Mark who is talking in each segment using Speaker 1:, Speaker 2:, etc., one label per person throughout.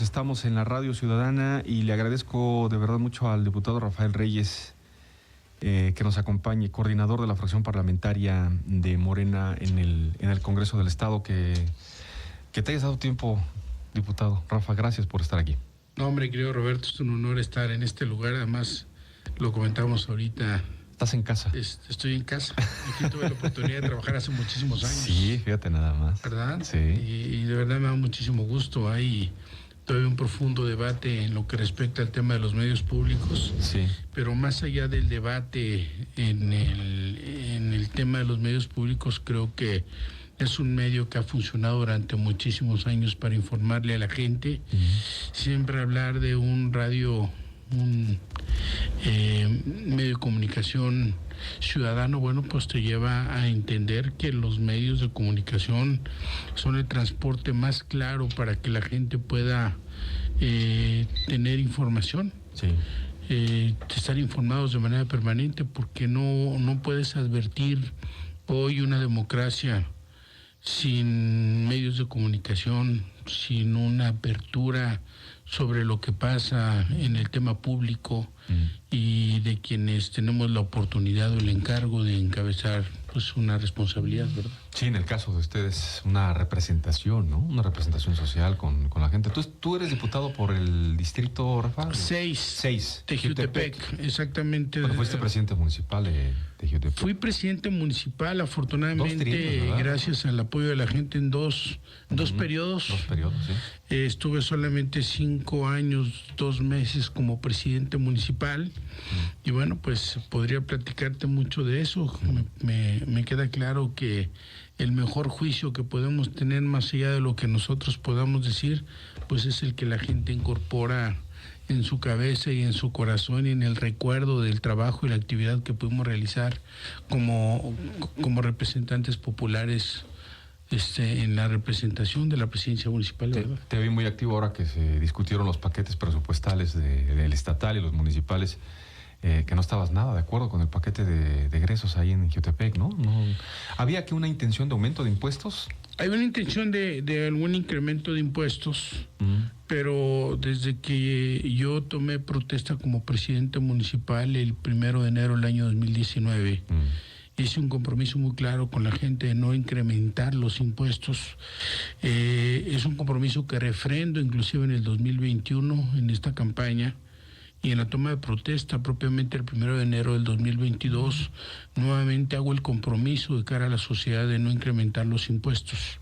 Speaker 1: Estamos en la Radio Ciudadana y le agradezco de verdad mucho al diputado Rafael Reyes que nos acompañe, coordinador de la fracción parlamentaria de Morena en el Congreso del Estado, que te hayas dado tiempo, diputado. Rafa, gracias por estar aquí.
Speaker 2: No, hombre, querido Roberto, es un honor estar en este lugar. Además, lo comentamos ahorita.
Speaker 1: ¿Estás en casa?
Speaker 2: Estoy en casa. Aquí tuve la oportunidad de trabajar hace muchísimos años.
Speaker 1: Sí, fíjate nada más.
Speaker 2: ¿Verdad?
Speaker 1: Sí.
Speaker 2: Y de verdad me da muchísimo gusto. Hay todavía un profundo debate en lo que respecta al tema de los medios públicos.
Speaker 1: Sí.
Speaker 2: Pero más allá del debate en el tema de los medios públicos, creo que es un medio que ha funcionado durante muchísimos años para informarle a la gente. Siempre hablar de un radio, un medio de comunicación ciudadano, bueno, pues te lleva a entender que los medios de comunicación son el transporte más claro para que la gente pueda tener información.
Speaker 1: Sí.
Speaker 2: Estar informados de manera permanente, porque no puedes advertir hoy una democracia sin medios de comunicación, sin una apertura sobre lo que pasa en el tema público y de quienes tenemos la oportunidad o el encargo de encabezar pues una responsabilidad, ¿verdad?
Speaker 1: Sí, en el caso de ustedes, una representación, ¿no? Una representación social con la gente. ¿Tú eres diputado por el distrito, Rafa?
Speaker 2: 6. De Jiutepec, exactamente.
Speaker 1: Bueno, fuiste presidente municipal de Jiutepec.
Speaker 2: Fui presidente municipal, afortunadamente, gracias al apoyo de la gente en dos periodos.
Speaker 1: 2 periodos, sí.
Speaker 2: Estuve solamente 5 años, 2 meses como presidente municipal. Y bueno, pues podría platicarte mucho de eso. Me queda claro que el mejor juicio que podemos tener, más allá de lo que nosotros podamos decir, pues es el que la gente incorpora en su cabeza y en su corazón y en el recuerdo del trabajo y la actividad que pudimos realizar como representantes populares en la representación de la presidencia municipal.
Speaker 1: Te vi muy activo ahora que se discutieron los paquetes presupuestales del estatal y los municipales, que no estabas nada de acuerdo con el paquete de egresos ahí en Jiutepec, ¿no? ¿Había aquí una intención de aumento de impuestos?
Speaker 2: Hay una intención de algún incremento de impuestos, pero desde que yo tomé protesta como presidente municipal el 1 de enero del año 2019, hice un compromiso muy claro con la gente de no incrementar los impuestos. Es un compromiso que refrendo inclusive en el 2021, en esta campaña, y en la toma de protesta propiamente el 1 de enero del 2022, nuevamente hago el compromiso de cara a la sociedad de no incrementar los impuestos.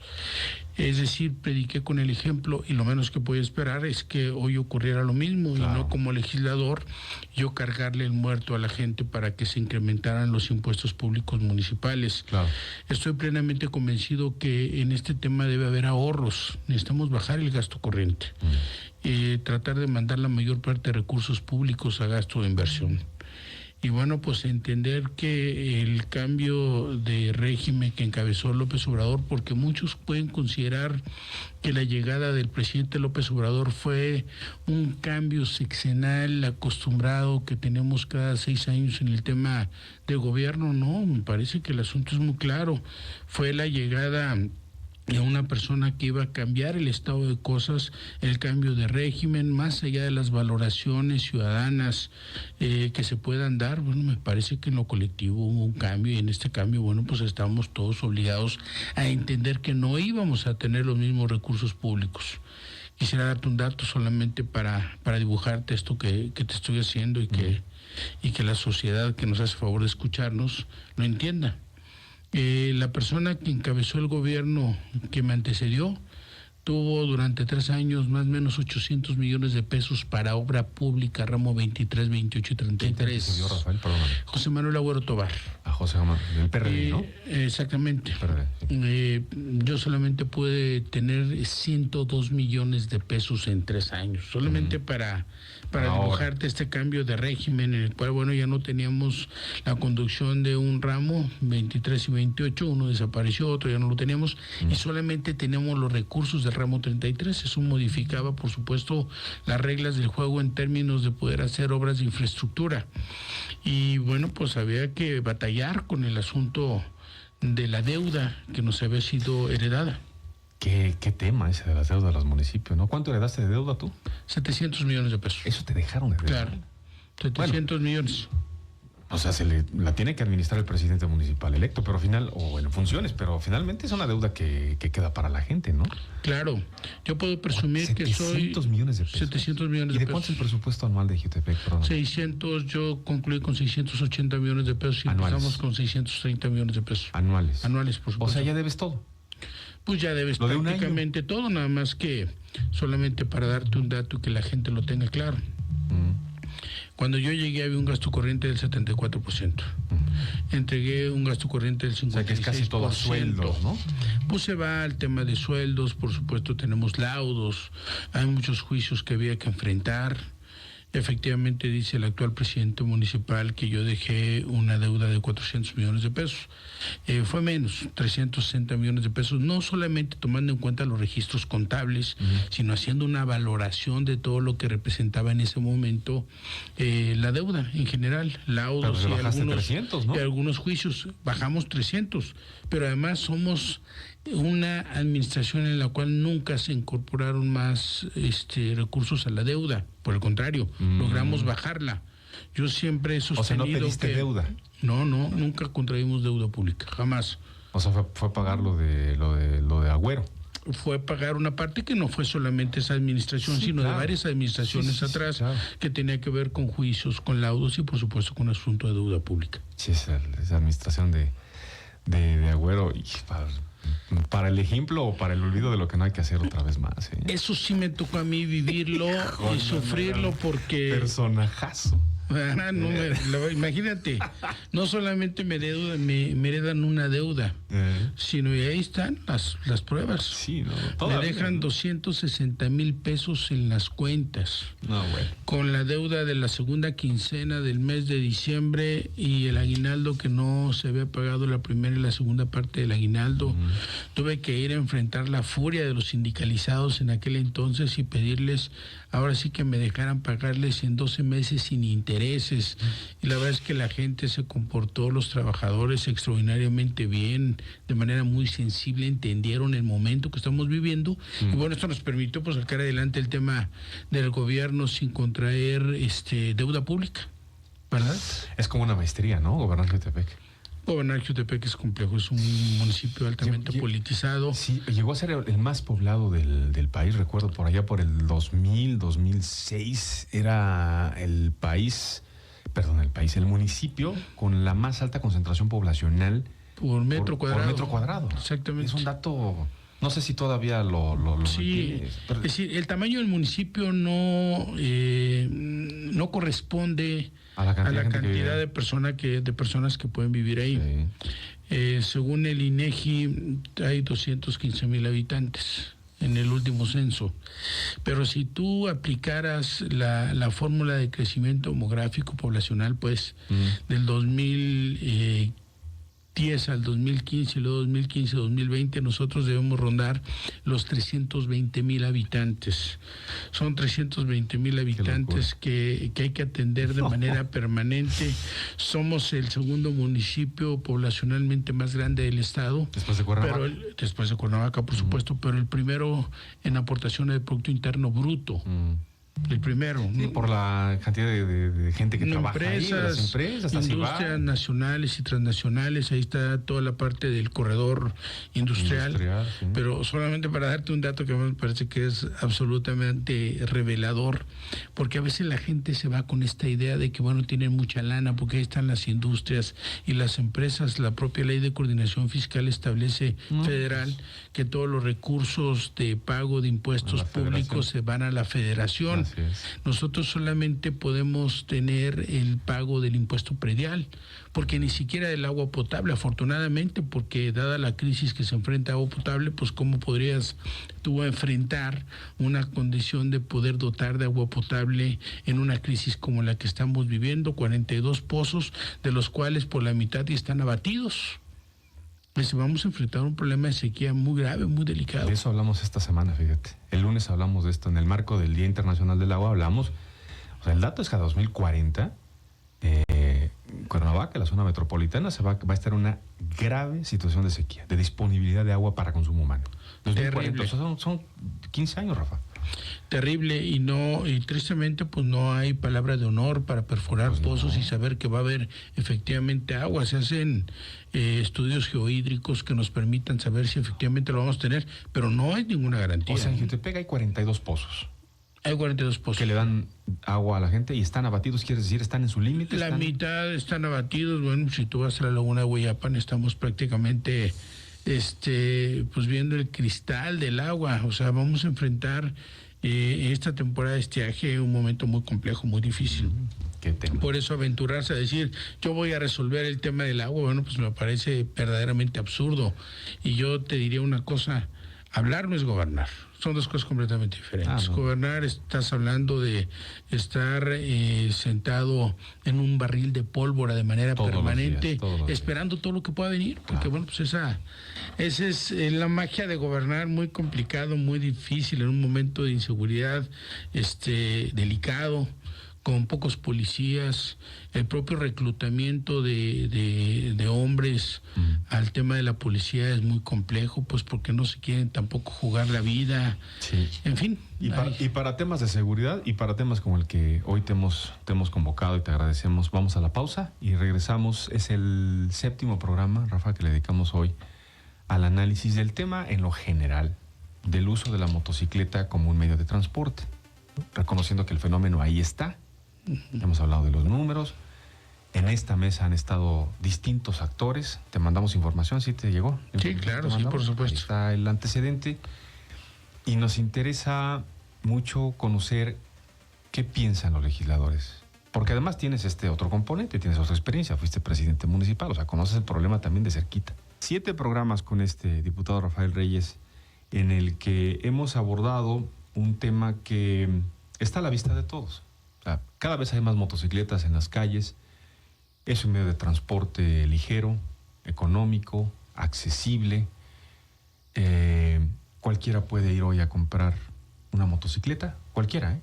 Speaker 2: Es decir, prediqué con el ejemplo, y lo menos que podía esperar es que hoy ocurriera lo mismo. Claro. Y no como legislador yo cargarle el muerto a la gente para que se incrementaran los impuestos públicos municipales.
Speaker 1: Claro.
Speaker 2: Estoy plenamente convencido que en este tema debe haber ahorros. Necesitamos bajar el gasto corriente. Tratar de mandar la mayor parte de recursos públicos a gasto de inversión. Y bueno, pues entender que el cambio de régimen que encabezó López Obrador, porque muchos pueden considerar que la llegada del presidente López Obrador fue un cambio sexenal acostumbrado que tenemos cada 6 años en el tema de gobierno. No, me parece que el asunto es muy claro. Fue la llegada de una persona que iba a cambiar el estado de cosas, el cambio de régimen, más allá de las valoraciones ciudadanas que se puedan dar. Bueno, me parece que en lo colectivo hubo un cambio, y en este cambio, bueno, pues estábamos todos obligados a entender que no íbamos a tener los mismos recursos públicos. Quisiera darte un dato solamente para dibujarte esto que te estoy haciendo y que la sociedad que nos hace favor de escucharnos lo entienda. La persona que encabezó el gobierno que me antecedió tuvo durante 3 años más o menos 800 millones de pesos para obra pública, ramo 23, 28 y 33.
Speaker 1: ¿Quién te Rafael? Perdóname.
Speaker 2: José Manuel Agüero Tobar.
Speaker 1: A José Manuel, del PRD, ¿no?
Speaker 2: Exactamente.
Speaker 1: PRD.
Speaker 2: Yo solamente pude tener 102 millones de pesos en 3 años, solamente para dibujarte este cambio de régimen en el cual, bueno, ya no teníamos la conducción de un ramo 23 y 28, uno desapareció, otro ya no lo teníamos, y solamente teníamos los recursos del ramo 33. Eso modificaba, por supuesto, las reglas del juego en términos de poder hacer obras de infraestructura. Y bueno, pues había que batallar con el asunto de la deuda que nos había sido heredada.
Speaker 1: Qué tema ese de las deudas de los municipios, ¿no? ¿Cuánto heredaste de deuda tú?
Speaker 2: 700 millones de pesos.
Speaker 1: Eso te dejaron de deuda.
Speaker 2: Claro, 700 millones.
Speaker 1: O sea, la tiene que administrar el presidente municipal electo, pero en funciones, pero finalmente es una deuda que queda para la gente, ¿no?
Speaker 2: Claro, yo puedo presumir que soy...
Speaker 1: 700 millones de pesos.
Speaker 2: 700 millones de pesos.
Speaker 1: ¿Y de cuánto es el presupuesto anual de Jiutepec? Perdón.
Speaker 2: 600, yo concluí con 680 millones de pesos y empezamos con 630 millones de pesos.
Speaker 1: Anuales.
Speaker 2: Anuales, por supuesto.
Speaker 1: O sea, ya debes todo.
Speaker 2: Pues ya debes prácticamente todo, nada más que solamente para darte un dato y que la gente lo tenga claro. Cuando yo llegué había un gasto corriente del 74%. Entregué un gasto corriente del 56%.
Speaker 1: O sea, que es casi todo sueldos, ¿no?
Speaker 2: Pues se va al tema de sueldos, por supuesto tenemos laudos, hay muchos juicios que había que enfrentar. Efectivamente dice el actual presidente municipal que yo dejé una deuda de 400 millones de pesos. Fue menos, 360 millones de pesos, no solamente tomando en cuenta los registros contables, sino haciendo una valoración de todo lo que representaba en ese momento la deuda en general, laudos y algunos,
Speaker 1: 300, ¿no?
Speaker 2: Y algunos juicios. Bajamos 300, pero además somos una administración en la cual nunca se incorporaron más recursos a la deuda. Por el contrario, logramos bajarla. Yo siempre he sostenido.
Speaker 1: O sea, ¿no pediste deuda?
Speaker 2: No, nunca contraímos deuda pública, jamás.
Speaker 1: O sea, fue pagar lo de Agüero.
Speaker 2: Fue pagar una parte que no fue solamente esa administración, sino de varias administraciones atrás, que tenía que ver con juicios, con laudos y por supuesto con asunto de deuda pública.
Speaker 1: Sí, esa administración de Agüero, y para el ejemplo o para el olvido de lo que no hay que hacer otra vez más.
Speaker 2: Eso sí me tocó a mí vivirlo y sufrirlo porque...
Speaker 1: Personajazo.
Speaker 2: Imagínate, no solamente me heredan una deuda, sino y ahí están las pruebas.
Speaker 1: Sí,
Speaker 2: me dejan 260,000 pesos en las cuentas. Con la deuda de la segunda quincena del mes de diciembre y el aguinaldo que no se había pagado la primera y la segunda parte del aguinaldo. Tuve que ir a enfrentar la furia de los sindicalizados en aquel entonces y pedirles ahora sí que me dejaran pagarles en 12 meses sin intereses. Y la verdad es que la gente se comportó, los trabajadores, extraordinariamente bien, de manera muy sensible, entendieron el momento que estamos viviendo. Y bueno, esto nos permitió pues sacar adelante el tema del gobierno sin contraer deuda pública, ¿verdad?
Speaker 1: Es como una maestría, ¿no? Gobernar Jiutepec.
Speaker 2: Gobernar Jiutepec es complejo, es un municipio altamente politizado.
Speaker 1: Sí, llegó a ser el más poblado del país, recuerdo, por allá por el 2006, era el municipio con la más alta concentración poblacional
Speaker 2: por metro
Speaker 1: cuadrado.
Speaker 2: Exactamente.
Speaker 1: Es un dato, no sé si todavía lo
Speaker 2: sí, pero... Es decir, el tamaño del municipio no corresponde a la cantidad de personas que pueden vivir ahí. Sí. Según el INEGI, hay 215,000 habitantes en el último censo. Pero si tú aplicaras la fórmula de crecimiento demográfico poblacional, pues del 2010 al 2015 y luego 2015-2020 nosotros debemos rondar los 320,000 habitantes. Son 320,000 habitantes que hay que atender de manera permanente. Somos el segundo municipio poblacionalmente más grande del estado.
Speaker 1: Después de Cuernavaca.
Speaker 2: Después de Cuernavaca, por supuesto, pero el primero en aportación al Producto Interno Bruto. El primero.
Speaker 1: Sí, por la cantidad de gente que trabaja ahí, las empresas,
Speaker 2: industrias nacionales y transnacionales, ahí está toda la parte del corredor industrial sí. Pero solamente para darte un dato que me parece que es absolutamente revelador, porque a veces la gente se va con esta idea de que bueno, tienen mucha lana, porque ahí están las industrias y las empresas. La propia ley de coordinación fiscal establece federal que todos los recursos de pago de impuestos públicos se van a la federación. Nosotros solamente podemos tener el pago del impuesto predial, porque ni siquiera del agua potable, afortunadamente, porque dada la crisis que se enfrenta a agua potable, pues cómo podrías tú enfrentar una condición de poder dotar de agua potable en una crisis como la que estamos viviendo, 42 pozos, de los cuales por la mitad ya están abatidos. Pues vamos a enfrentar un problema de sequía muy grave, muy delicado.
Speaker 1: De eso hablamos esta semana, fíjate. El lunes hablamos de esto, en el marco del Día Internacional del Agua hablamos, o sea, el dato es que a 2040 Cuernavaca, la zona metropolitana, va a estar en una grave situación de sequía, de disponibilidad de agua para consumo humano. 2040, o sea, son 15 años, Rafa.
Speaker 2: Terrible, y tristemente pues no hay palabra de honor para perforar pozos y saber que va a haber efectivamente agua. Se hacen estudios geohídricos que nos permitan saber si efectivamente lo vamos a tener, pero no hay ninguna garantía.
Speaker 1: O sea, en Jutepec hay 42 pozos.
Speaker 2: Hay 42 pozos.
Speaker 1: Que le dan agua a la gente y están abatidos, ¿quieres decir? ¿Están en su límite?
Speaker 2: La mitad están abatidos. Bueno, si tú vas a la laguna de Hueyapan, estamos prácticamente pues viendo el cristal del agua. O sea, vamos a enfrentar esta temporada de estiaje un momento muy complejo, muy difícil.
Speaker 1: ¿Qué tema?
Speaker 2: Por eso aventurarse a decir, yo voy a resolver el tema del agua, bueno, pues me parece verdaderamente absurdo. Y yo te diría una cosa, hablar no es gobernar. Son dos cosas completamente diferentes.
Speaker 1: No.
Speaker 2: Gobernar, estás hablando de estar sentado en un barril de pólvora de manera permanente, esperando todo lo que pueda venir. Porque bueno, pues esa es la magia de gobernar, muy complicado, muy difícil, en un momento de inseguridad delicado, con pocos policías, el propio reclutamiento de hombres al tema de la policía es muy complejo, pues porque no se quieren tampoco jugar la vida.
Speaker 1: Sí.
Speaker 2: En fin.
Speaker 1: Y para temas de seguridad y para temas como el que hoy te hemos convocado y te agradecemos, vamos a la pausa y regresamos. Es el 7º programa, Rafa, que le dedicamos hoy al análisis del tema en lo general del uso de la motocicleta como un medio de transporte, ¿no? Reconociendo que el fenómeno ahí está. Hemos hablado de los números. En esta mesa han estado distintos actores. Te mandamos información, ¿sí te llegó?
Speaker 2: Sí, claro, sí, por supuesto.
Speaker 1: Ahí está el antecedente. Y nos interesa mucho conocer qué piensan los legisladores. Porque además tienes este otro componente, tienes otra experiencia. Fuiste presidente municipal, o sea, conoces el problema también de cerquita. 7 programas con este diputado Rafael Reyes, en el que hemos abordado un tema que está a la vista de todos. O sea, cada vez hay más motocicletas en las calles. Es un medio de transporte ligero, económico, accesible. Cualquiera puede ir hoy a comprar una motocicleta, cualquiera,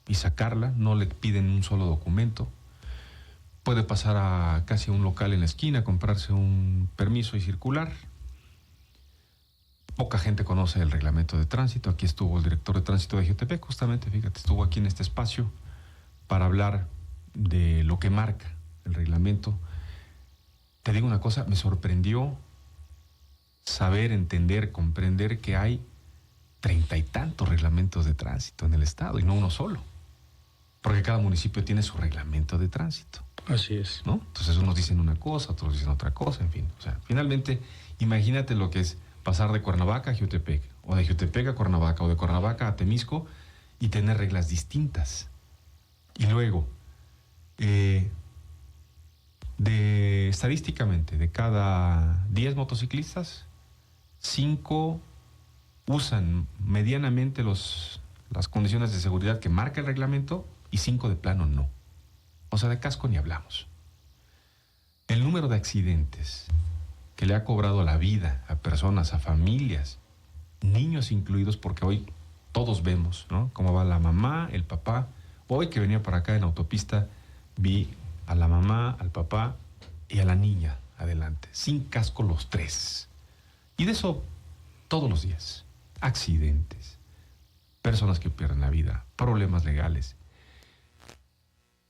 Speaker 1: y sacarla, no le piden un solo documento. Puede pasar a casi un local en la esquina, comprarse un permiso y circular. Poca gente conoce el reglamento de tránsito. Aquí estuvo el director de tránsito de Jutepec, justamente, fíjate, estuvo aquí en este espacio para hablar de lo que marca el reglamento. Te digo una cosa, me sorprendió saber, entender, comprender que hay 30 y tantos reglamentos de tránsito en el estado y no uno solo, porque cada municipio tiene su reglamento de tránsito.
Speaker 2: Así es.
Speaker 1: ¿No? Entonces unos dicen una cosa, otros dicen otra cosa, en fin. O sea, finalmente, imagínate lo que es pasar de Cuernavaca a Jutepec, o de Jutepec a Cuernavaca, o de Cuernavaca a Temisco, y tener reglas distintas. Y luego, estadísticamente, de cada 10 motociclistas, 5 usan medianamente las condiciones de seguridad que marca el reglamento y 5 de plano no. O sea, de casco ni hablamos. El número de accidentes que le ha cobrado la vida a personas, a familias, niños incluidos, porque hoy todos vemos, ¿no?, cómo va la mamá, el papá. Hoy que venía para acá en autopista, vi a la mamá, al papá y a la niña adelante, sin casco los 3. Y de eso todos los días. Accidentes, personas que pierden la vida, problemas legales.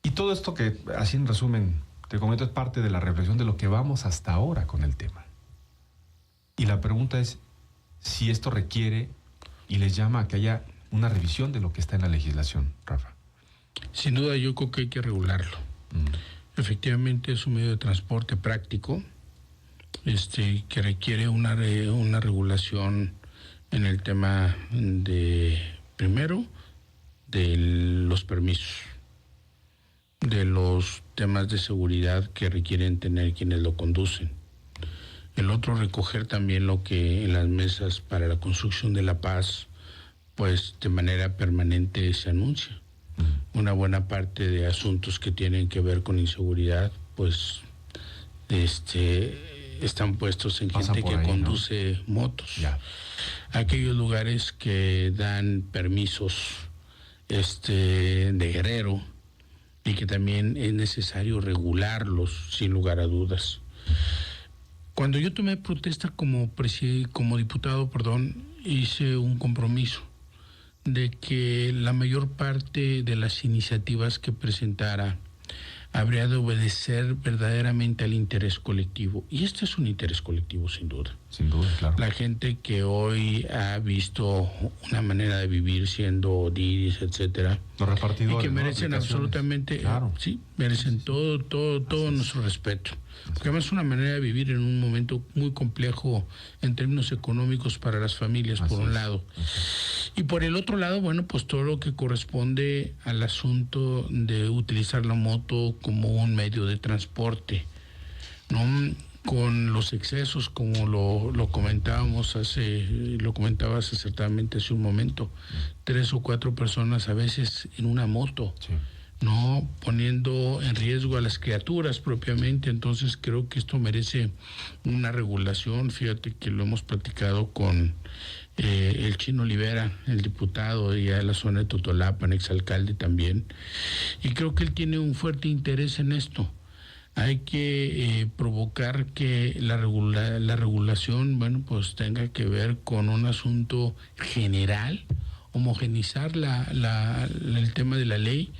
Speaker 1: Y todo esto que, así en resumen, te comento, es parte de la reflexión de lo que vamos hasta ahora con el tema. Y la pregunta es si esto requiere y les llama a que haya una revisión de lo que está en la legislación, Rafa.
Speaker 2: Sin duda, yo creo que hay que regularlo. Efectivamente es un medio de transporte práctico, que requiere una regulación en el tema de, primero, de los permisos, de los temas de seguridad que requieren tener quienes lo conducen. El otro, recoger también lo que en las mesas para la construcción de la paz, pues de manera permanente se anuncia. Una buena parte de asuntos que tienen que ver con inseguridad, pues están puestos en gente que conduce motos. Ya. Aquellos lugares que dan permisos de Guerrero, y que también es necesario regularlos sin lugar a dudas. Cuando yo tomé protesta como diputado, hice un compromiso de que la mayor parte de las iniciativas que presentara habría de obedecer verdaderamente al interés colectivo. Y este es un interés colectivo, sin duda.
Speaker 1: Sin duda, claro.
Speaker 2: La gente que hoy ha visto una manera de vivir siendo DIRIS, etcétera,
Speaker 1: los repartidores,
Speaker 2: y que merecen absolutamente,
Speaker 1: claro.
Speaker 2: Sí, merecen todo nuestro respeto. Porque además es una manera de vivir en un momento muy complejo en términos económicos para las familias, por un lado. Y por el otro lado, pues todo lo que corresponde al asunto de utilizar la moto como un medio de transporte, ¿no? Con los excesos, como lo comentabas acertadamente hace un momento, 3 o 4 personas a veces en una moto. Sí. No poniendo en riesgo a las criaturas propiamente. Entonces creo que esto merece una regulación. Fíjate que lo hemos platicado con el Chino Olivera, el diputado de la zona de Totolapan, exalcalde también, y creo que él tiene un fuerte interés en esto. Hay que provocar que la regulación, tenga que ver con un asunto general, homogenizar el tema de la ley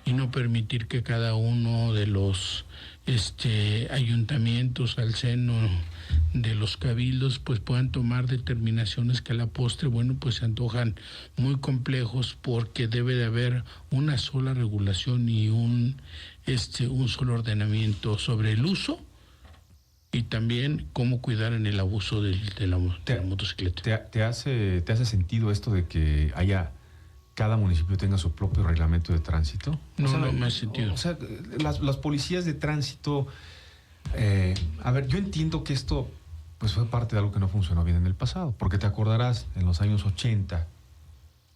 Speaker 2: y no permitir que cada uno de los ayuntamientos al seno de los cabildos puedan tomar determinaciones que a la postre se antojan muy complejos, porque debe de haber una sola regulación y un solo ordenamiento sobre el uso y también cómo cuidar en el abuso de la motocicleta.
Speaker 1: ¿Te hace sentido esto de que cada municipio tenga su propio reglamento de tránsito?
Speaker 2: No me hace sentido.
Speaker 1: O sea, las policías de tránsito, yo entiendo que esto fue parte de algo que no funcionó bien en el pasado, porque te acordarás, en los años 80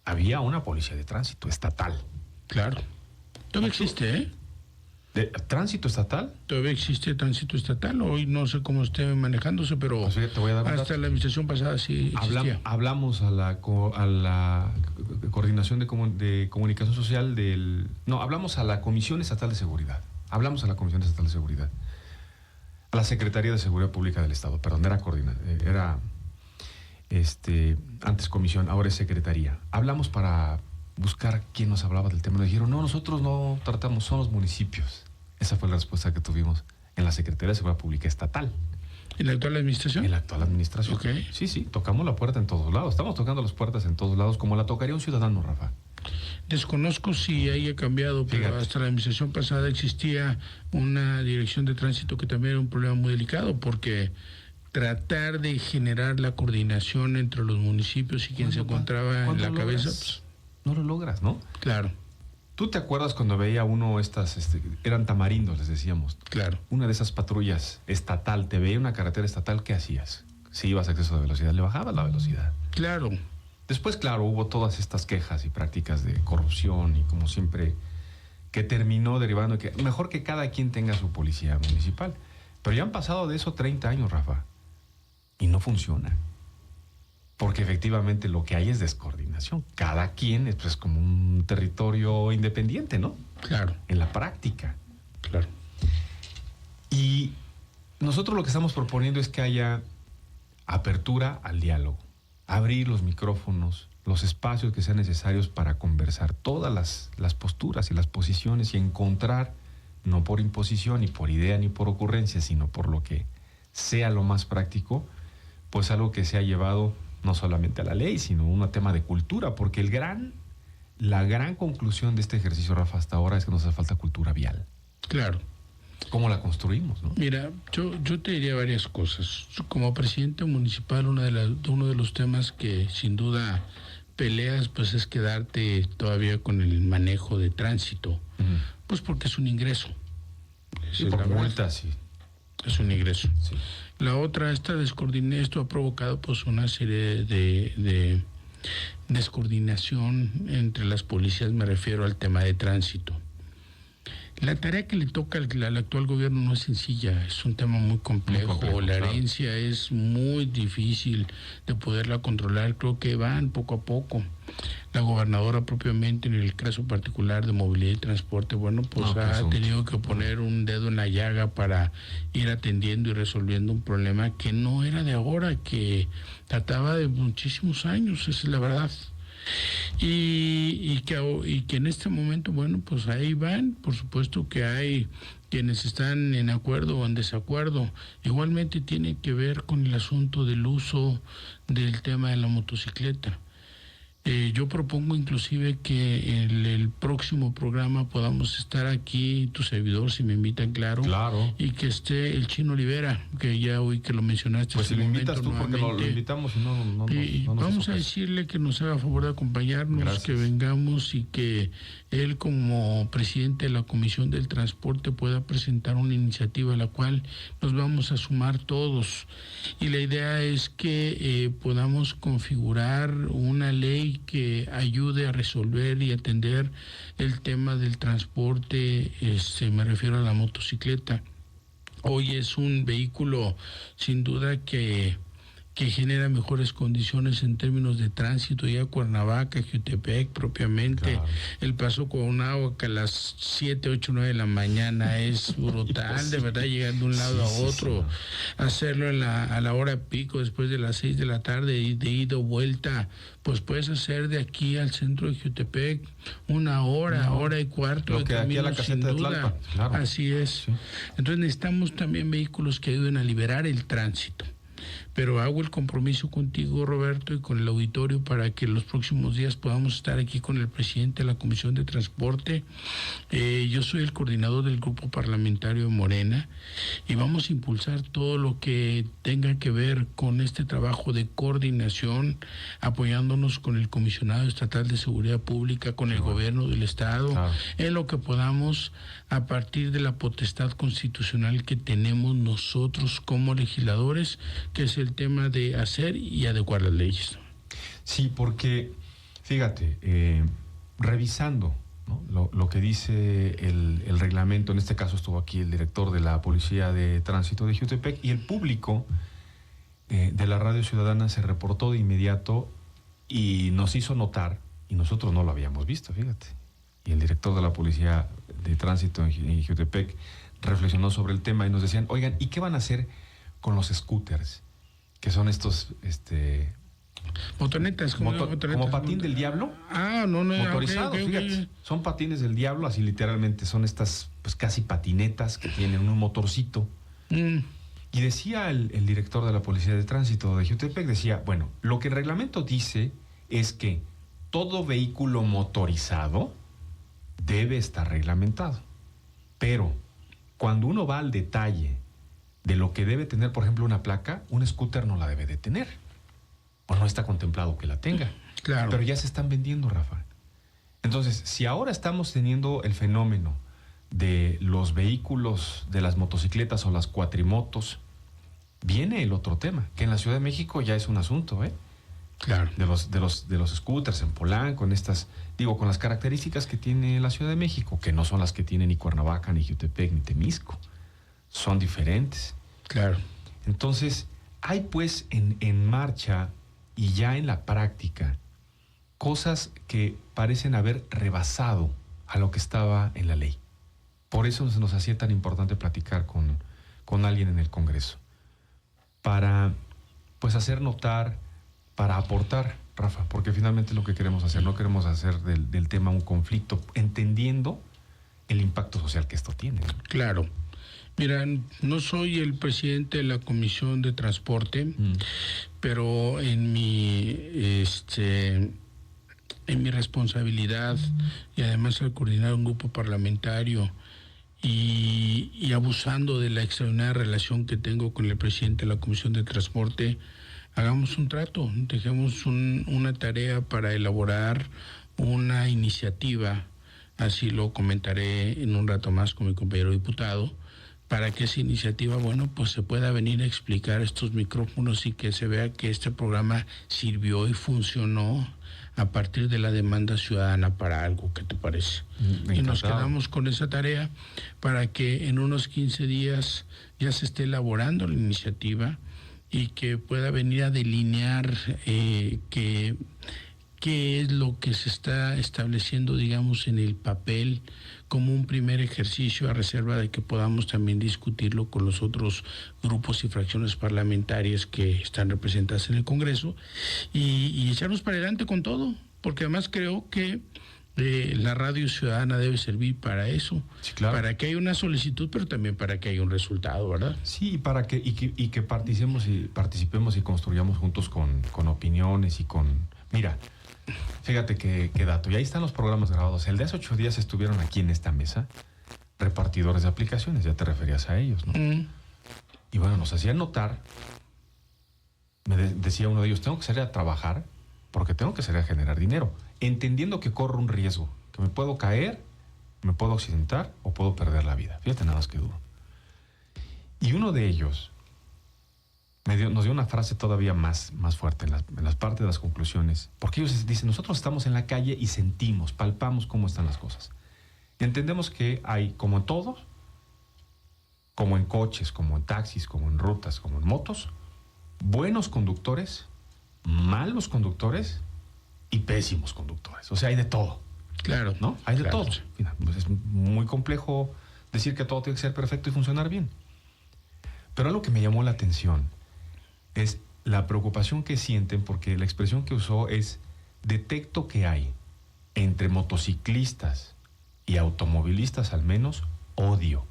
Speaker 1: había una policía de tránsito estatal.
Speaker 2: Claro. Todavía existe, ¿eh?
Speaker 1: ¿De tránsito estatal?
Speaker 2: Todavía existe tránsito estatal. Hoy no sé cómo esté manejándose, pero
Speaker 1: te voy a dar
Speaker 2: hasta la administración pasada sí existía.
Speaker 1: Hablamos a la coordinación de comunicación social hablamos a la Comisión Estatal de Seguridad. A la Secretaría de Seguridad Pública del Estado, perdón, era antes comisión, ahora es secretaría. Hablamos para buscar quién nos hablaba del tema. Nos dijeron, no, nosotros no tratamos, son los municipios. Esa fue la respuesta que tuvimos en la Secretaría de Seguridad Pública Estatal.
Speaker 2: ¿En la actual administración?
Speaker 1: En la actual administración.
Speaker 2: Okay.
Speaker 1: Sí, tocamos la puerta en todos lados. Estamos tocando las puertas en todos lados, como la tocaría un ciudadano, Rafa.
Speaker 2: Desconozco si haya cambiado, pero hasta la administración pasada existía una dirección de tránsito que también era un problema muy delicado, porque tratar de generar la coordinación entre los municipios y quien se encontraba en la cabeza...
Speaker 1: no lo logras, ¿no?
Speaker 2: Claro.
Speaker 1: ¿Tú te acuerdas cuando veía uno eran tamarindos, les decíamos?
Speaker 2: Claro.
Speaker 1: Una de esas patrullas estatal, te veía una carretera estatal, ¿qué hacías? Si ibas a exceso de velocidad, le bajabas la velocidad.
Speaker 2: Claro.
Speaker 1: Después, claro, hubo todas estas quejas y prácticas de corrupción y como siempre, que terminó derivando que mejor que cada quien tenga su policía municipal. Pero ya han pasado de eso 30 años, Rafa, y no funciona. Porque efectivamente lo que hay es descoordinación. Cada quien es como un territorio independiente, ¿no?
Speaker 2: Claro.
Speaker 1: En la práctica.
Speaker 2: Claro.
Speaker 1: Y nosotros lo que estamos proponiendo es que haya apertura al diálogo. Abrir los micrófonos, los espacios que sean necesarios para conversar todas las posturas y las posiciones y encontrar, no por imposición, ni por idea, ni por ocurrencia, sino por lo que sea lo más práctico, algo que se ha llevado no solamente a la ley, sino un tema de cultura, porque la gran conclusión de este ejercicio, Rafa, hasta ahora es que nos hace falta cultura vial.
Speaker 2: Claro.
Speaker 1: ¿Cómo la construimos, no?
Speaker 2: Mira, yo te diría varias cosas. Como presidente municipal, uno de los temas que sin duda peleas, es quedarte todavía con el manejo de tránsito, porque es un ingreso.
Speaker 1: Sí, por multas, sí.
Speaker 2: Es un ingreso.
Speaker 1: Sí.
Speaker 2: La otra, esto ha provocado una serie de descoordinación entre las policías, me refiero al tema de tránsito. La tarea que le toca al actual gobierno no es sencilla, es un tema muy complejo. La herencia es muy difícil de poderla controlar, creo que van poco a poco. La gobernadora propiamente, en el caso particular de movilidad y transporte, bueno, pues ha tenido que poner un dedo en la llaga para ir atendiendo y resolviendo un problema que no era de ahora, que trataba de muchísimos años, esa es la verdad. Y que en este momento, bueno, pues ahí van. Por supuesto que hay quienes están en acuerdo o en desacuerdo. Igualmente tiene que ver con el asunto del uso del tema de la motocicleta. Yo propongo inclusive que en el próximo programa podamos estar aquí, tu servidor, si me invitan, claro. Y que esté el Chino Olivera, que ya oí que lo mencionaste.
Speaker 1: Pues si lo invitas tú, porque lo invitamos y no
Speaker 2: vamos a decirle que nos haga favor de acompañarnos. Gracias. Que vengamos y que él, como presidente de la Comisión del Transporte, pueda presentar una iniciativa a la cual nos vamos a sumar todos. Y la idea es que podamos configurar una ley que ayude a resolver y atender el tema del transporte, me refiero a la motocicleta. Hoy es un vehículo sin duda que genera mejores condiciones en términos de tránsito, ya Cuernavaca, Jutepec propiamente, claro. El paso Cuauhnáhuac a las 7, 8, 9 de la mañana es brutal, de verdad, llegar de un lado a otro, hacerlo a la hora pico después de las 6 de la tarde y de ida o vuelta, pues puedes hacer de aquí al centro de Jutepec una hora, hora y cuarto
Speaker 1: de camino, aquí a la caseta de Tlalpan, claro.
Speaker 2: Así es. Sí. Entonces necesitamos también vehículos que ayuden a liberar el tránsito. Pero hago el compromiso contigo, Roberto, y con el auditorio para que los próximos días podamos estar aquí con el presidente de la Comisión de Transporte. Yo soy el coordinador del grupo parlamentario de Morena y vamos a impulsar todo lo que tenga que ver con este trabajo de coordinación, apoyándonos con el Comisionado Estatal de Seguridad Pública, con el gobierno del Estado, en lo que podamos, a partir de la potestad constitucional que tenemos nosotros como legisladores, que es el tema de hacer y adecuar las leyes.
Speaker 1: Sí, porque, fíjate, revisando, ¿no?, lo que dice el reglamento, en este caso estuvo aquí el director de la Policía de Tránsito de Jutepec, y el público de la Radio Ciudadana se reportó de inmediato y nos hizo notar, y nosotros no lo habíamos visto, fíjate. Y el director de la Policía de Tránsito en Jutepec reflexionó sobre el tema y nos decían, oigan, ¿y qué van a hacer con los scooters? Que son estos
Speaker 2: motonetas,
Speaker 1: como patín del diablo. Motorizados, okay. Fíjate. Son patines del diablo, así literalmente son estas pues casi patinetas que tienen un motorcito. Y decía el director de la Policía de Tránsito de Jutepec, decía, bueno, lo que el reglamento dice es que todo vehículo motorizado debe estar reglamentado. Pero cuando uno va al detalle de lo que debe tener, por ejemplo, una placa, un scooter no la debe de tener. O no está contemplado que la tenga.
Speaker 2: Claro.
Speaker 1: Pero ya se están vendiendo, Rafa. Entonces, si ahora estamos teniendo el fenómeno de los vehículos, de las motocicletas o las cuatrimotos, viene el otro tema, que en la Ciudad de México ya es un asunto, ¿eh?
Speaker 2: Claro.
Speaker 1: De los scooters en Polanco, con las características que tiene la Ciudad de México, que no son las que tiene ni Cuernavaca, ni Jutepec, ni Temisco. Son diferentes.
Speaker 2: Claro.
Speaker 1: Entonces, hay pues en marcha y ya en la práctica cosas que parecen haber rebasado a lo que estaba en la ley. Por eso se nos hacía tan importante platicar con alguien en el Congreso. Para pues hacer notar, para aportar, Rafa, porque finalmente es lo que queremos hacer. No queremos hacer del tema un conflicto, entendiendo el impacto social que esto tiene.
Speaker 2: Claro. Mira, no soy el presidente de la Comisión de Transporte, pero en mi responsabilidad y además al coordinar un grupo parlamentario y abusando de la extraordinaria relación que tengo con el presidente de la Comisión de Transporte, hagamos un trato, dejemos una tarea para elaborar una iniciativa, así lo comentaré en un rato más con mi compañero diputado, para que esa iniciativa, bueno, pues se pueda venir a explicar estos micrófonos y que se vea que este programa sirvió y funcionó a partir de la demanda ciudadana para algo. ¿Qué te parece? Y nos quedamos con esa tarea para que en unos 15 días ya se esté elaborando la iniciativa y que pueda venir a delinear qué es lo que se está estableciendo, digamos, en el papel como un primer ejercicio, a reserva de que podamos también discutirlo con los otros grupos y fracciones parlamentarias que están representadas en el Congreso y echarnos para adelante con todo, porque además creo que la radio ciudadana debe servir para eso,
Speaker 1: sí, claro,
Speaker 2: para que haya una solicitud, pero también para que haya un resultado, ¿verdad?
Speaker 1: Sí, para que participemos y construyamos juntos con opiniones y con... Mira, fíjate qué dato. Y ahí están los programas grabados. El de hace 8 días estuvieron aquí en esta mesa repartidores de aplicaciones, ya te referías a ellos, ¿no? Y bueno, nos hacían notar, decía uno de ellos, tengo que salir a trabajar porque tengo que salir a generar dinero, entendiendo que corro un riesgo, que me puedo caer, me puedo accidentar o puedo perder la vida. Fíjate nada más que duro. Y uno de ellos nos dio una frase todavía más fuerte en las partes de las conclusiones, porque ellos dicen, nosotros estamos en la calle y sentimos, palpamos cómo están las cosas. Entendemos que hay, como en todo, como en coches, como en taxis, como en rutas, como en motos, buenos conductores, malos conductores y pésimos conductores. O sea, hay de todo.
Speaker 2: Claro.
Speaker 1: ¿No? Hay de
Speaker 2: claro.
Speaker 1: todo. Mira, pues es muy complejo decir que todo tiene que ser perfecto y funcionar bien. Pero algo que me llamó la atención es la preocupación que sienten, porque la expresión que usó es: detecto que hay entre motociclistas y automovilistas al menos odio.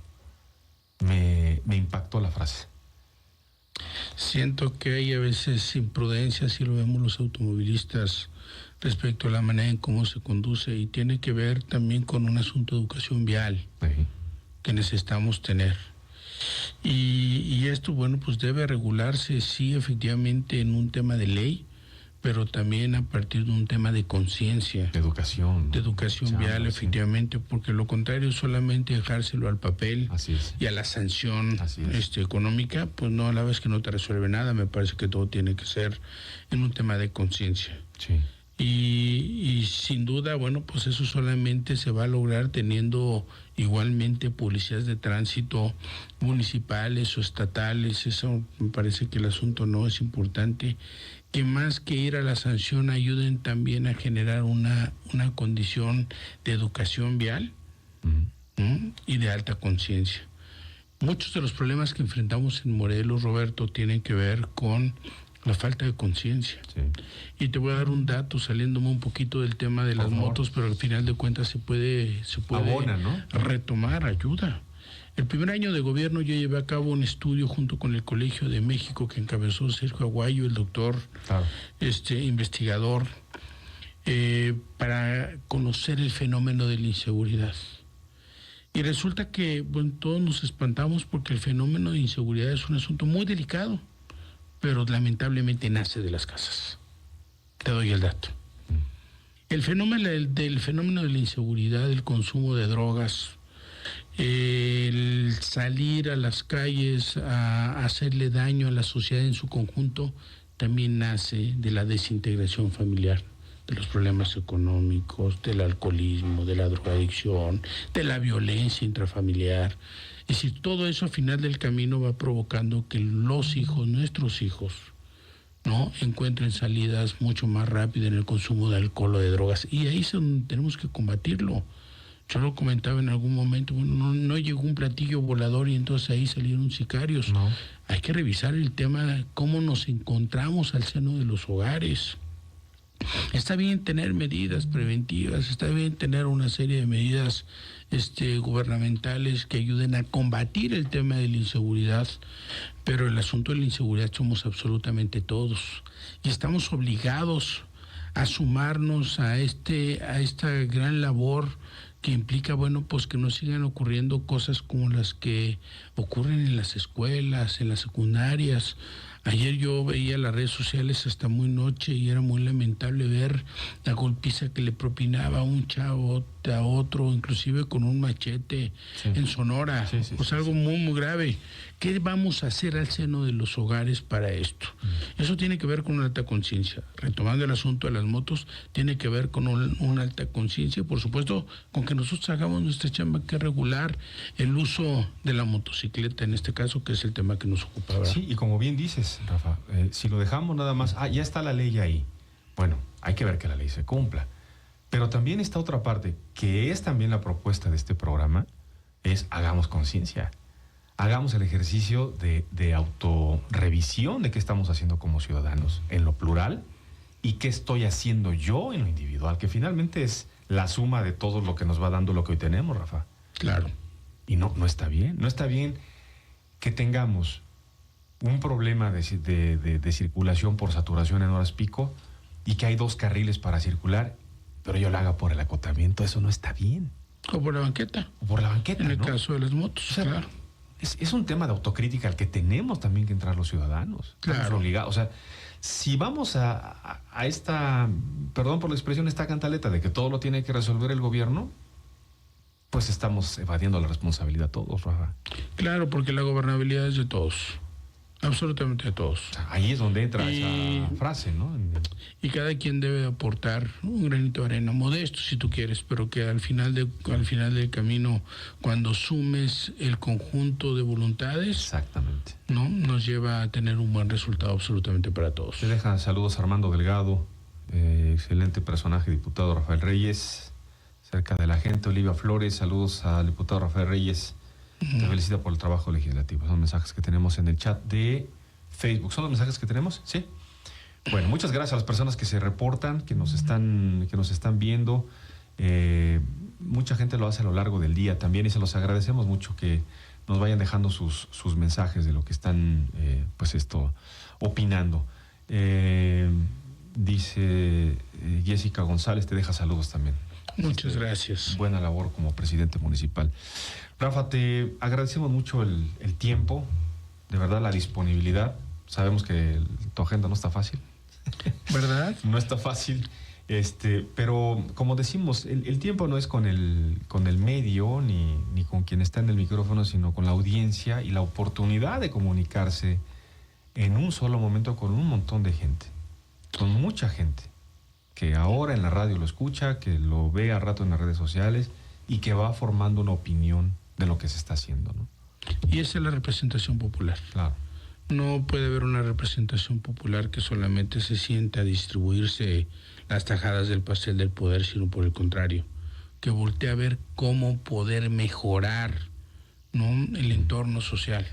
Speaker 1: Me impactó la frase.
Speaker 2: Siento que hay a veces imprudencia, si lo vemos los automovilistas, respecto a la manera en cómo se conduce, y tiene que ver también con un asunto de educación vial que necesitamos tener. Y esto, bueno, pues debe regularse, sí, efectivamente, en un tema de ley, pero también a partir de un tema de conciencia.
Speaker 1: De educación.
Speaker 2: De educación vial, efectivamente, porque lo contrario es solamente dejárselo al papel y a la sanción económica, pues no, a la vez que no te resuelve nada. Me parece que todo tiene que ser en un tema de conciencia.
Speaker 1: Sí.
Speaker 2: Y sin duda, bueno, pues eso solamente se va a lograr teniendo igualmente policías de tránsito municipales o estatales. Eso me parece que el asunto no es importante, que más que ir a la sanción ayuden también a generar una condición de educación vial y de alta conciencia. Muchos de los problemas que enfrentamos en Morelos, Roberto, tienen que ver con la falta de conciencia.
Speaker 1: Sí.
Speaker 2: Y te voy a dar un dato, saliéndome un poquito del tema de las motos, pero al final de cuentas se puede
Speaker 1: Abona, ¿no?
Speaker 2: retomar ayuda. El primer año de gobierno yo llevé a cabo un estudio junto con el Colegio de México que encabezó Sergio Aguayo, el doctor, investigador, para conocer el fenómeno de la inseguridad. Y resulta que, bueno, todos nos espantamos porque el fenómeno de inseguridad es un asunto muy delicado, pero lamentablemente nace de las casas. Te doy el dato. El fenómeno de la inseguridad, el consumo de drogas, el salir a las calles a hacerle daño a la sociedad en su conjunto, también nace de la desintegración familiar, de los problemas económicos, del alcoholismo, de la drogadicción, de la violencia intrafamiliar. Es decir, todo eso al final del camino va provocando que los hijos, nuestros hijos, ¿no?, encuentren salidas mucho más rápidas en el consumo de alcohol o de drogas. Y ahí es donde tenemos que combatirlo. Yo lo comentaba en algún momento, bueno, no llegó un platillo volador y entonces ahí salieron sicarios.
Speaker 1: No.
Speaker 2: Hay que revisar el tema de cómo nos encontramos al seno de los hogares. Está bien tener medidas preventivas, está bien tener una serie de medidas gubernamentales que ayuden a combatir el tema de la inseguridad, pero el asunto de la inseguridad somos absolutamente todos y estamos obligados a sumarnos a esta gran labor que implica, bueno, pues que no sigan ocurriendo cosas como las que ocurren en las escuelas, en las secundarias. Ayer yo veía las redes sociales hasta muy noche y era muy lamentable ver la golpiza que le propinaba un chavo a otro, inclusive con un machete en Sonora. Algo muy, muy grave. ¿Qué vamos a hacer al seno de los hogares para esto? Eso tiene que ver con una alta conciencia. Retomando el asunto de las motos, tiene que ver con una alta conciencia y, por supuesto, con que nosotros hagamos nuestra chamba, que regular el uso de la motocicleta, en este caso, que es el tema que nos ocupaba.
Speaker 1: Sí, y como bien dices, Rafa, si lo dejamos nada más, ya está la ley ahí. Bueno, hay que ver que la ley se cumpla. Pero también está otra parte, que es también la propuesta de este programa, es hagamos conciencia. Hagamos el ejercicio de autorrevisión de qué estamos haciendo como ciudadanos en lo plural y qué estoy haciendo yo en lo individual, que finalmente es la suma de todo lo que nos va dando lo que hoy tenemos, Rafa.
Speaker 2: Claro.
Speaker 1: Y no está bien. No está bien que tengamos un problema de circulación por saturación en horas pico y que hay 2 carriles para circular, pero yo lo haga por el acotamiento. Eso no está bien.
Speaker 2: O por la banqueta.
Speaker 1: O por la banqueta,
Speaker 2: en el
Speaker 1: ¿no?
Speaker 2: caso de las motos,
Speaker 1: o sea,
Speaker 2: claro.
Speaker 1: Es un tema de autocrítica al que tenemos también que entrar los ciudadanos.
Speaker 2: Claro.
Speaker 1: Obligados. O sea, si vamos a esta, perdón por la expresión, esta cantaleta de que todo lo tiene que resolver el gobierno, pues estamos evadiendo la responsabilidad todos, Rafa.
Speaker 2: Claro, porque la gobernabilidad es de todos. Absolutamente de todos.
Speaker 1: O sea, ahí es donde entra esa frase, ¿no?
Speaker 2: Y cada quien debe aportar un granito de arena, modesto si tú quieres, pero que al final del camino, cuando sumes el conjunto de voluntades,
Speaker 1: exactamente,
Speaker 2: ¿no?, nos lleva a tener un buen resultado absolutamente para todos.
Speaker 1: Te dejan saludos Armando Delgado, excelente personaje, diputado Rafael Reyes, cerca de la gente. Olivia Flores, saludos al diputado Rafael Reyes. Te felicito por el trabajo legislativo. Son mensajes que tenemos en el chat de Facebook. ¿Son los mensajes que tenemos? Sí. Bueno, muchas gracias a las personas que se reportan, que nos están viendo. Mucha gente lo hace a lo largo del día también y se los agradecemos mucho que nos vayan dejando sus mensajes de lo que están, opinando. Dice Jessica González, te deja saludos también.
Speaker 2: Muchas gracias.
Speaker 1: Buena labor como presidente municipal. Rafa, te agradecemos mucho el tiempo, de verdad, la disponibilidad. Sabemos que tu agenda no está fácil.
Speaker 2: ¿Verdad?
Speaker 1: No está fácil, pero como decimos, el tiempo no es con el medio ni con quien está en el micrófono, sino con la audiencia y la oportunidad de comunicarse en un solo momento con un montón de gente, con mucha gente, que ahora en la radio lo escucha, que lo ve a rato en las redes sociales y que va formando una opinión de lo que se está haciendo, ¿no?
Speaker 2: Y esa es la representación popular.
Speaker 1: Claro.
Speaker 2: No puede haber una representación popular que solamente se sienta a distribuirse las tajadas del pastel del poder, sino por el contrario, que voltee a ver cómo poder mejorar, ¿no?, el entorno social.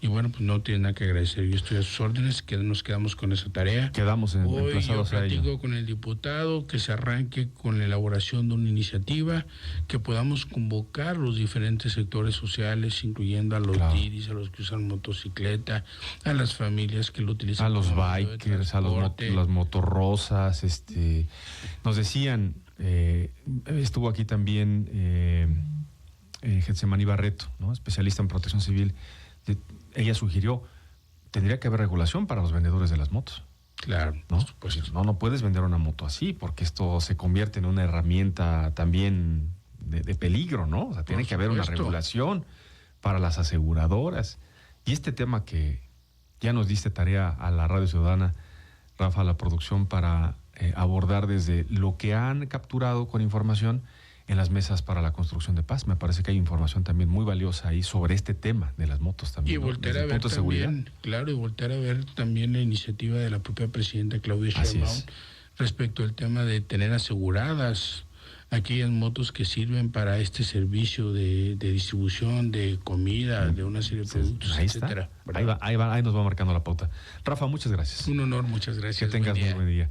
Speaker 2: Y bueno, pues no tiene nada que agradecer. Yo estoy a sus órdenes, que nos quedamos con esa tarea.
Speaker 1: Quedamos emplazados a ello.
Speaker 2: Hoy yo platico con el diputado, que se arranque con la elaboración de una iniciativa, que podamos convocar los diferentes sectores sociales, incluyendo a los tiris, a los que usan motocicleta, a las familias que lo utilizan.
Speaker 1: A los bikers, a las motorrosas. Nos decían, estuvo aquí también Getsemani Barreto, ¿no?, especialista en protección civil. Ella sugirió, tendría que haber regulación para los vendedores de las motos.
Speaker 2: Claro,
Speaker 1: ¿no? Pues no puedes vender una moto así, porque esto se convierte en una herramienta también de peligro, ¿no? O sea, tiene que haber una regulación para las aseguradoras. Y este tema que ya nos diste tarea a la Radio Ciudadana, Rafa, la producción, para abordar desde lo que han capturado con información en las mesas para la construcción de paz. Me parece que hay información también muy valiosa ahí sobre este tema de las motos también.
Speaker 2: Y voltear a ver también, claro, y voltear a ver también la iniciativa de la propia presidenta Claudia Sheinbaum respecto al tema de tener aseguradas aquellas motos que sirven para este servicio de distribución de comida, de una serie de productos, etcétera.
Speaker 1: Ahí nos va marcando la pauta. Rafa, muchas gracias.
Speaker 2: Un honor, muchas gracias.
Speaker 1: Que tengas muy buen día.